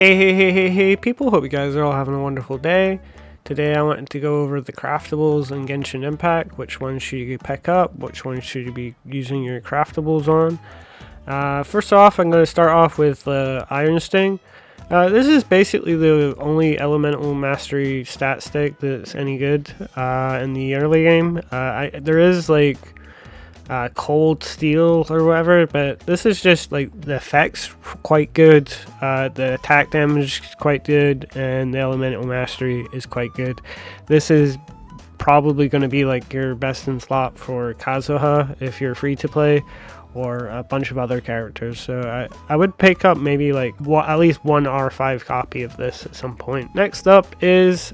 Hey people, hope you guys are all having a wonderful day. Today I wanted to go over the craftables in Genshin Impact. Which ones should you pick up? Which ones should you be using your craftables on? First off, I'm going to start off with Iron Sting. This is basically the only elemental mastery stat stick that's any good in the early game. There is like cold steel or whatever, but this is just like the effects quite good, the attack damage is quite good, and the elemental mastery is quite good. This is probably going to be like your best in slot for Kazuha if you're free to play, or a bunch of other characters. So I would pick up maybe like at least one R5 copy of this at some point. Next up is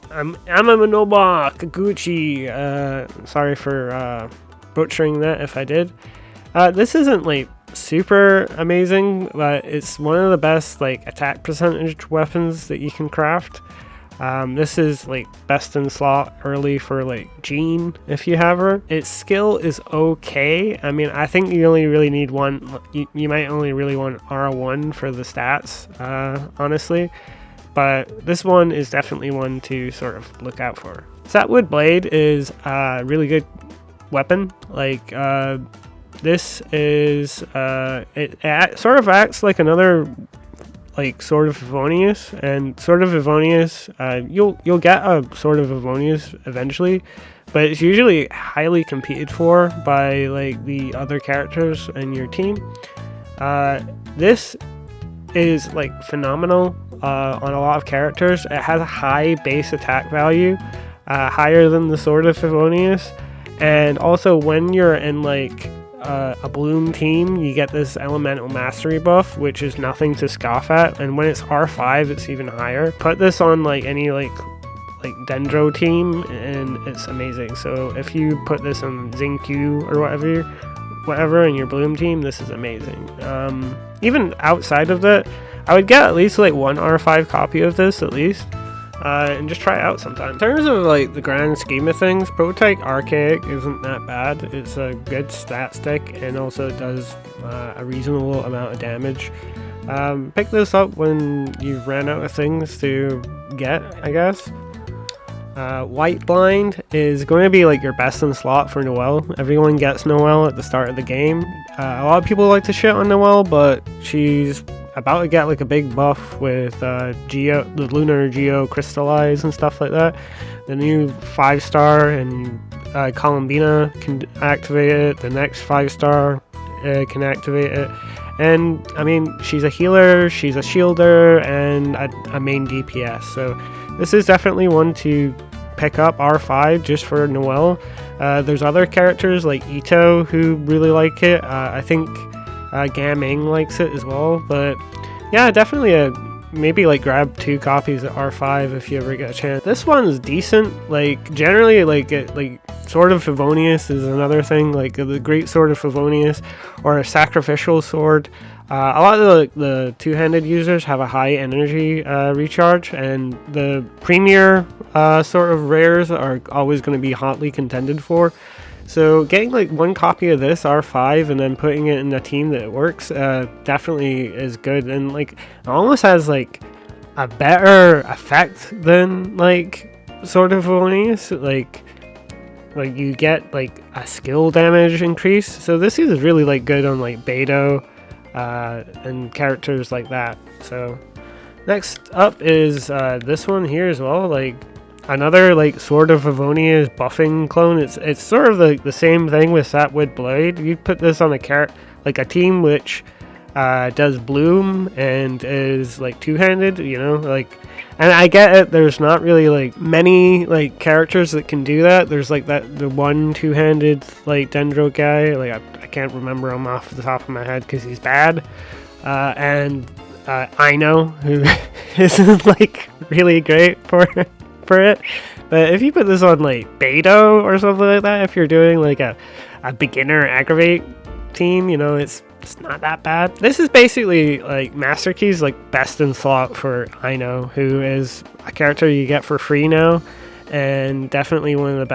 Amamanoba Kaguchi. Sorry for butchering that if I did. This isn't like super amazing, but it's one of the best like attack percentage weapons that you can craft. This is like best in slot early for like Jean if you have her. Its skill is okay. I mean, I think you only really need one. You might only really want R1 for the stats, honestly. But this one is definitely one to sort of look out for. Sapwood Blade is a really good weapon. Like this is it sort of acts like another like Sword of Favonius, and Sword of Favonius you'll get a Sword of Favonius eventually, but it's usually highly competed for by like the other characters in your team. This is like phenomenal on a lot of characters. It has a high base attack value, higher than the Sword of Favonius. And also when you're in like a Bloom team, you get this elemental mastery buff, which is nothing to scoff at. And when it's R5, it's even higher. Put this on like any like Dendro team and it's amazing. So if you put this on Xingqiu or whatever in your Bloom team, this is amazing. Even outside of that, I would get at least like one R5 copy of this at least. And just try it out sometime. In terms of like the grand scheme of things, Prototype Archaic isn't that bad. It's a good stat stick and also does a reasonable amount of damage. Pick this up when you've ran out of things to get, I guess. White Blind is going to be like your best in slot for Noelle. Everyone gets Noelle at the start of the game. A lot of people like to shit on Noelle, but she's about to get like a big buff with the Lunar Geo Crystallize and stuff like that. The new 5-star and Columbina can activate it. The next 5-star can activate it. And I mean, she's a healer, she's a shielder, and a main DPS. So this is definitely one to pick up, R5, just for Noelle. There's other characters like Ito who really like it. I think Gaming likes it as well, but yeah, definitely maybe like grab 2 copies of R5 if you ever get a chance. This one's decent. Like generally, like Sword of Favonius is another thing, like the Great Sword of Favonius or a Sacrificial Sword. A lot of the two-handed users have a high energy recharge, and the premier sort of rares are always going to be hotly contended for. So getting like one copy of this R5 and then putting it in a team that works definitely is good, and like it almost has like a better effect than like Sword of Favonius. Like you get like a skill damage increase. So this is really like good on like Beidou and characters like that. So next up is this one here as well, like another like Sword of Favonius buffing clone. It's sort of the same thing with Sapwood Blade. You put this on a team which does Bloom and is like two-handed, you know, like, and I get it, there's not really like many like characters that can do that. There's like the one two-handed like Dendro guy, like I can't remember him off the top of my head because he's bad, and I know who isn't like really great for it. But if you put this on like Beidou or something like that, if you're doing like a beginner aggravate team, you know, it's not that bad. This is basically like Master Key's like best in slot for Aino, who is a character you get for free now, and definitely one of the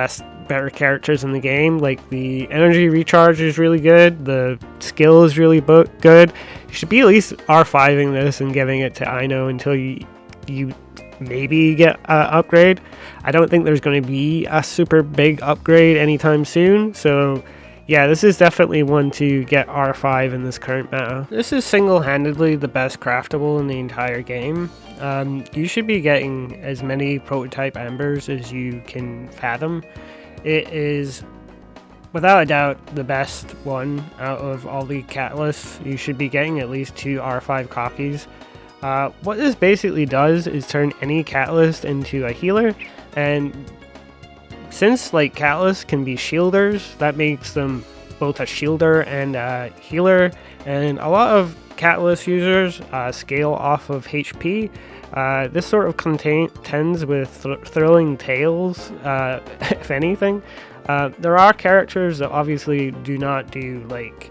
better characters in the game. Like the energy recharge is really good, the skill is really good. You should be at least R5ing this and giving it to Ino until you maybe get an upgrade. I don't think there's going to be a super big upgrade anytime soon, so yeah, this is definitely one to get R5 in this current meta. This is single-handedly the best craftable in the entire game. You should be getting as many prototype embers as you can fathom. It is without a doubt the best one out of all the catalysts. You should be getting at least 2 R5 copies. What this basically does is turn any catalyst into a healer, and since like catalysts can be shielders, that makes them both a shielder and a healer, and a lot of catalyst users scale off of HP. This sort of contends with thrilling tales, if anything. There are characters that obviously do not do like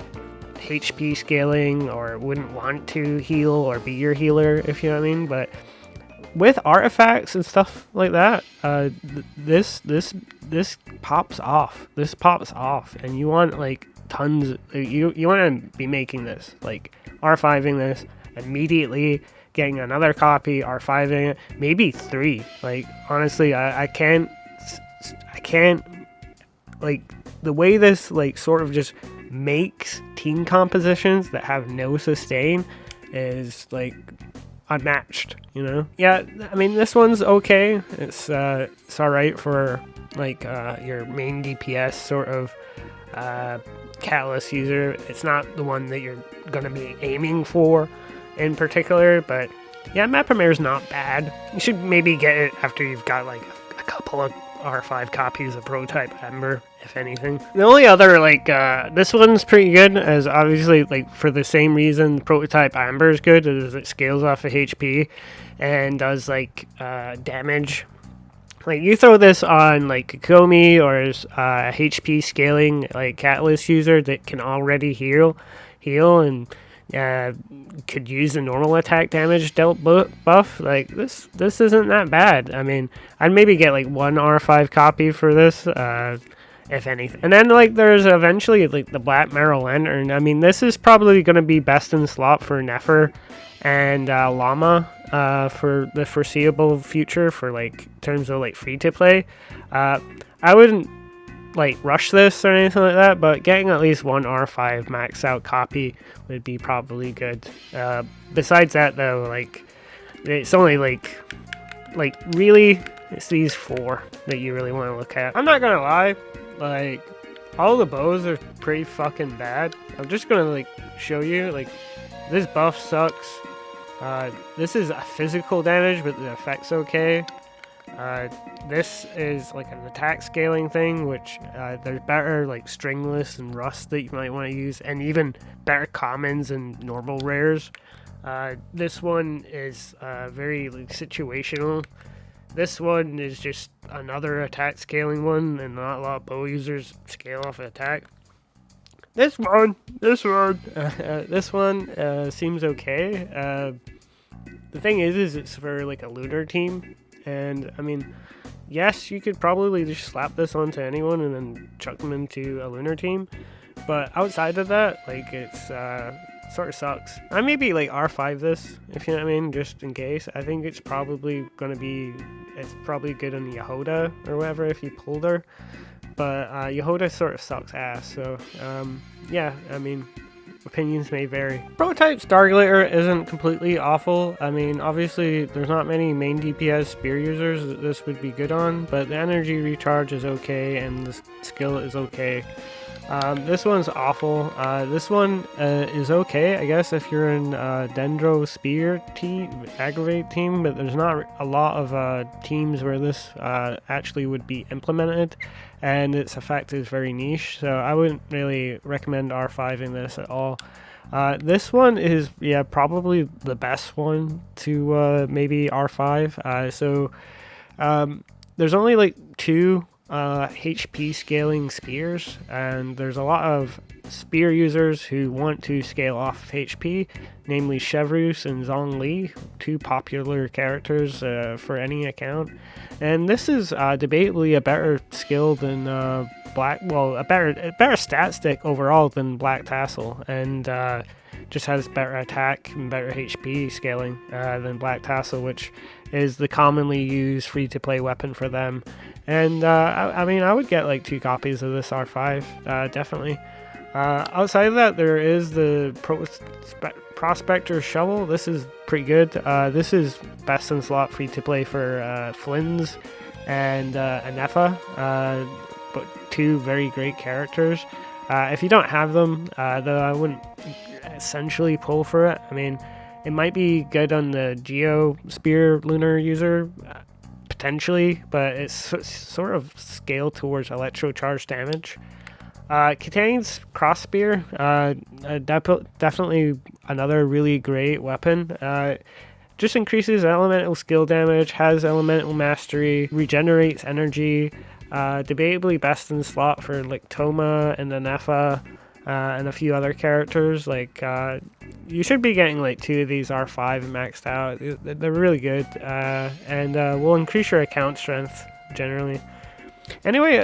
HP scaling or wouldn't want to heal or be your healer, if you know what I mean, but with artifacts and stuff like that, this pops off. This pops off, and you want like tons. You want to be making this, like R5ing this immediately, getting another copy, R5ing it, maybe 3. Like honestly, I can't like the way this like sort of just makes team compositions that have no sustain is like unmatched, you know? Yeah, I mean, this one's okay. It's alright for like your main DPS sort of catalyst user. It's not the one that you're gonna be aiming for in particular, but yeah, Map Premiere is not bad. You should maybe get it after you've got like a couple of R5 copies of Prototype Ember, if anything. The only other, like, this one's pretty good, as obviously, like, for the same reason Prototype Ember is good, is it scales off of HP and does, like, damage. Like, you throw this on, like, Kokomi or a HP scaling, like, Catalyst user that can already heal, and could use the normal attack damage dealt buff. Like this isn't that bad. I mean, I'd maybe get like 1 R5 copy for this, if anything. And then like there's eventually like the Black Marrow Lantern. I mean, this is probably going to be best in slot for Nefer and Llama for the foreseeable future, for like terms of like free to play. I wouldn't like rush this or anything like that, but getting at least 1 R5 max out copy would be probably good. Besides that though, like it's only like really it's these 4 that you really want to look at. I'm not gonna lie, like all the bows are pretty fucking bad. I'm just gonna like show you, like this buff sucks. This is a physical damage, but the effect's okay. This is like an attack scaling thing, which there's better like stringless and rust that you might want to use, and even better commons and normal rares. This one is very like situational. This one is just another attack scaling one, and not a lot of bow users scale off an attack. This one seems okay. The thing is it's for like a lunar team. And I mean, yes, you could probably just slap this onto anyone and then chuck them into a lunar team, but outside of that, like it's sort of sucks. I maybe like R5 this, if you know what I mean, just in case. I think it's probably it's probably good on Yehoda or whatever if you pulled her, but Yehoda sort of sucks ass. So yeah, I mean, opinions may vary. Prototype Starglitter isn't completely awful. I mean, obviously there's not many main DPS spear users that this would be good on, but the energy recharge is okay and the skill is okay. This one's awful. This one is okay, I guess, if you're in Dendro Spear Aggravate team, but there's not a lot of teams where this actually would be implemented, and its effect is very niche, so I wouldn't really recommend R5ing this at all. This one is, yeah, probably the best one to maybe R5. There's only like 2 HP scaling spears, and there's a lot of spear users who want to scale off of HP, namely Chevrus and Zhongli, 2 popular characters for any account. And this is debatably a better skill than a better stat stick overall than Black Tassel. And just has better attack and better HP scaling than Black Tassel, which is the commonly used free-to-play weapon for them. And I mean, I would get like 2 copies of this R5, definitely. Outside of that, there is the Prospector Shovel. This is pretty good. This is best in slot free-to-play for Flynn's and Anefa, but 2 very great characters. If you don't have them, though, I wouldn't essentially pull for it. I mean, it might be good on the Geospear Lunar user, potentially, but it's sort of scaled towards electrocharge damage. Kitai's Cross Spear, definitely another really great weapon. Just increases elemental skill damage, has elemental mastery, regenerates energy. Debatably best in slot for like Toma and Anefa and a few other characters. Like you should be getting like 2 of these R5 maxed out. They're really good, and will increase your account strength generally. Anyway,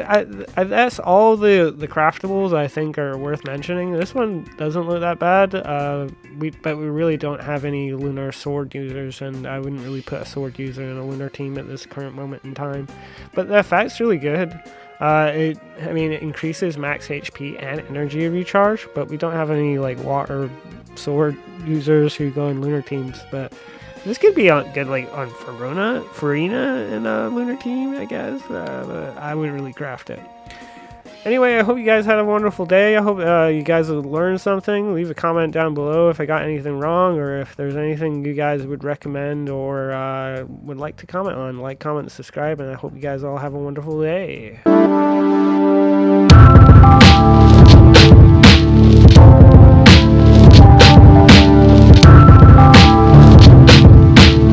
that's all the craftables I think are worth mentioning. This one doesn't look that bad, but we really don't have any lunar sword users, and I wouldn't really put a sword user in a lunar team at this current moment in time. But the effect's really good. I mean, it increases max HP and energy recharge, but we don't have any like water sword users who go in lunar teams. But this could be good like on Farina in a lunar team, I guess, but I wouldn't really craft it. Anyway, I hope you guys had a wonderful day. I hope you guys have learned something. Leave a comment down below if I got anything wrong, or if there's anything you guys would recommend or would like to comment on. Like, comment, and subscribe, and I hope you guys all have a wonderful day.